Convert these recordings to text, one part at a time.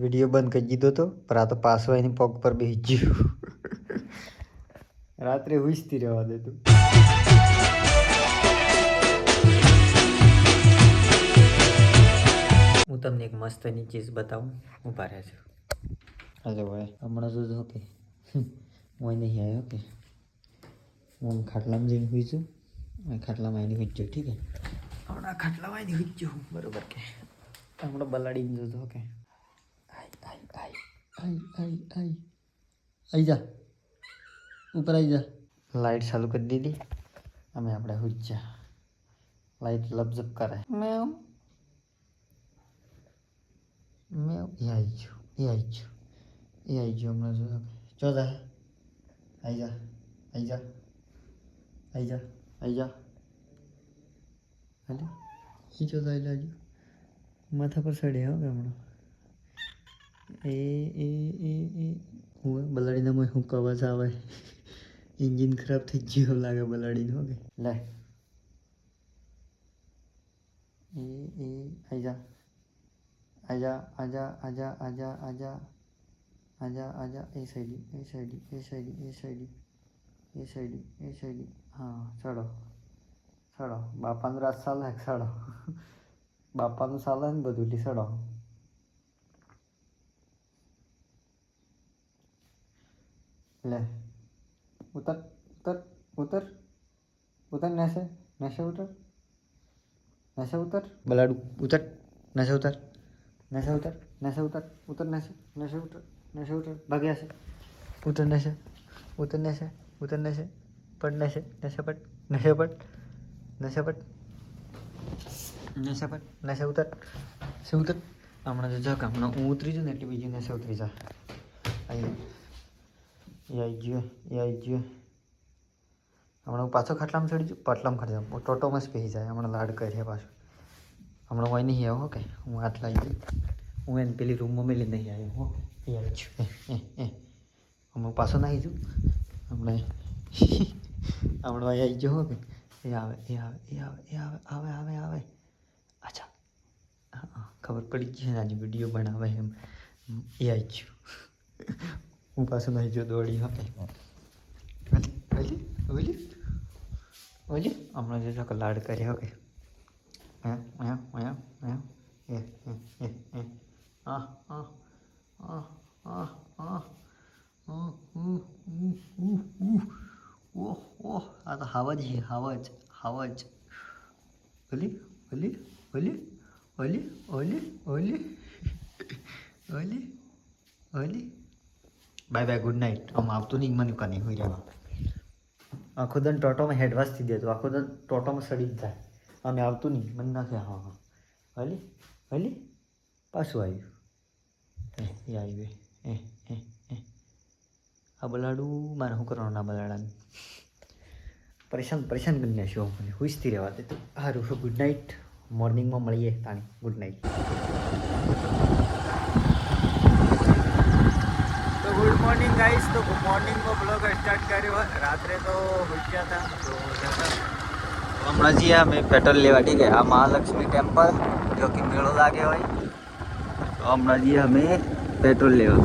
Video બંધ કરી દીધો તો પણ આ તો પાછો એની પગ પર બેસી ગયું. રાત્રે હુંજતી રહેવા દેતું. હું તમને એક મસ્તની ચીઝ બતાવું. ઊભા રહેજો. હાલો ભાઈ હમણાં જો કે હું નહીં આવ્યો કે હું ખાટલામાં જઈને હુઈ છું. ખાટલામાં આવીને હુઈ જાઉં. ઠીક છે હમણાં ખાટલામાં આવીને હુઈ જાઉં બરોબર કે હમણાં બલાડીને જોજો કે આઈ જા ઉપર આવી જા. લાઈટ ચાલુ કરી દીધી. અમે આપણે હુઈ જા. લાઈટ લપઝપ કરે. મેં એ આવી ગયો હમણાં જોજો ચો જા. આઈ જા હાલે એ ચો જાય લાગ્યું માથા પર ચડે હો કે હમણાં હું બલાડીના માં શું અવાજ આવે. એન્જિન ખરાબ થઈ ગયું લાગે બલાડીને. હો કે લે આજા એ સાઈડ હા ચડો બાપાનું રાત ચાલે ચડો. બાપાનું ચાલે ને બધું ચડો. લે ઉતર નશે ઉતર બલાડું ઉતર નશે ઉતર ભાગ્યા છે. ઉતર નશે પડ નશે ઉતર હમણાં જો કે હમણાં હું ઉતરી જાઉં ને એટલે બીજી નશે ઉતરી જા. આવી ગયો હમણાં હું પાછો ખાટલામાં ચડી જાઉં. પાટલામાં ખડી જાઉં ટોટોમાં જ પહેરી જાય. હમણાં લાડ કરે પાછું. હમણાં હોય નહીં આવ્યો કે હું હાથ લાગી ગઈ. હું એને પેલી રૂમમાં મેલી નહીં આવ્યો. હો એ આવી છું હમણાં પાછો નાહી જાઉં. હમણાં આવી ગયો હો કે એ આવે અચ્છા હા ખબર પડી ગઈ આજે વિડીયો બનાવે એમ. એ આવી ગયું. હું પાછું નહીં જો દોડી હકે ઓલી હમણાં જો કે લાડ કર્યા હકે આ તો હાવજ છે હાવજ ઓલી બાય બાય ગુડ નાઇટ. આમ આવતું નહીં મને કાંઈ હોઈ રહેવા. આખો દન ટોટોમાં હેડવાસથી દેતો આખો દન ટોટોમાં સડી જ જાય. અમે આવતું નહીં મને નાખે. હા હલી પાછું આવ્યું. એ આવ્યું આ બલાડું મારે શું કરવાનું ના બલાડાને પરેશાન કરી નાખ્યો. મને હુંજતી રહેવા દે તો સારું. Good night. મોર્નિંગમાં મળીએ તાણી. Good night. તો ગુડ મોર્નિંગ ગાઈસ. તો મોર્નિંગમાં બ્લોગ સ્ટાર્ટ કર્યો. રાત્રે તો હુઈ હતા તો હમણાં જી અમે પેટ્રોલ લેવા ઠીક છે. આ મહાલક્ષ્મી ટેમ્પલ જો કે મેળો લાગે હોય તો હમણાં જી અમે પેટ્રોલ લેવા.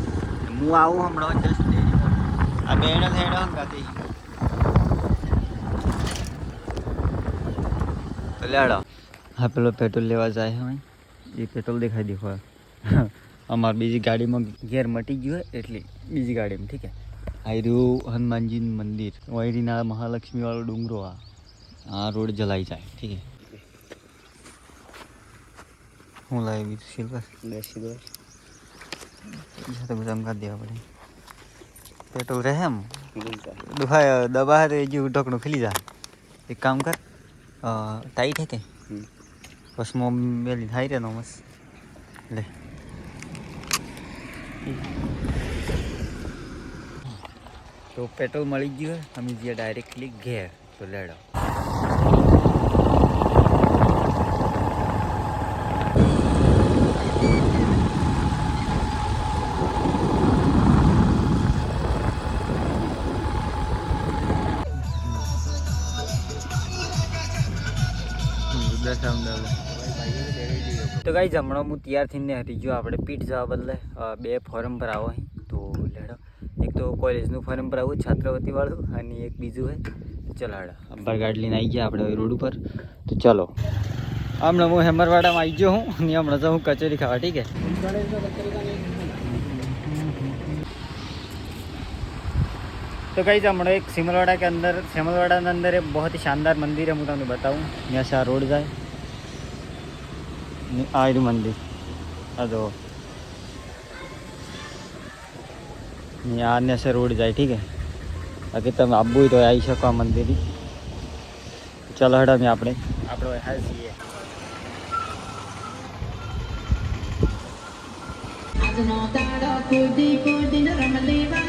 હું આવું હમણાં જસ્ટ આ બેને થઈને હંગાતી તો લેડો. હા પેલો પેટ્રોલ લેવા જાય હવે એ પેટ્રોલ દેખાઈ દેખો. અમારે બીજી ગાડીમાં ઘેર મટી ગયું હોય એટલે બીજી ગાડીમાં ઠીક છે. આ રહ્યું હનુમાનજીનું મંદિર. વૈરીના મહાલક્ષ્મી વાળો ડુંગરો. આ રોડ જલાઈ જાય ઠીક છે. હું લાવી સિલ્વર તો ચમકા દેવા પડે. પેટ્રોલ રહે એમ દબા જેવું ઢોકણું ખીલી જાય. એક કામ કર ટાઈટ હે કે બસ મેલી થાય રે નો મસ લે. તો પેટ્રોલ મળી ગયું. અમે જઈએ ડાયરેક્ટલી ઘેર. તો લેડો. તો ગાઈઝ હમણાં હું તૈયાર થઈને હતી જો આપણે પીઠ જવા બદલે 2 ફોરમ પર આવો અહીં તો લેડો એક તો કોલેજનું ફોરમ પર આવું છાત્રવતી વાળું અને એક બીજું હે ચલો હેડો અંબાર ગાડી લઈને આવી ગયા આપણે રોડ ઉપર તો ચલો હમણાં હું હેમરવાડામાં આવી ગયો હું અને હમણાં તો હું કચોરી ખાવા ઠીક है तो गाइस हम एक सिमलवाड़ा के अंदर एक बहुत ही शानदार मंदिर है, मुझे बताऊँ यहाँ से रोड जाए आयु मंदिर अदो यहाँ से रोड जाए ठीक है बाकी तुम आबू तो आई सको आ मंदिर चलो हेड़ा में આપણે હાલ છીએ આજનો તારો કુદી કુદીને રમલીવા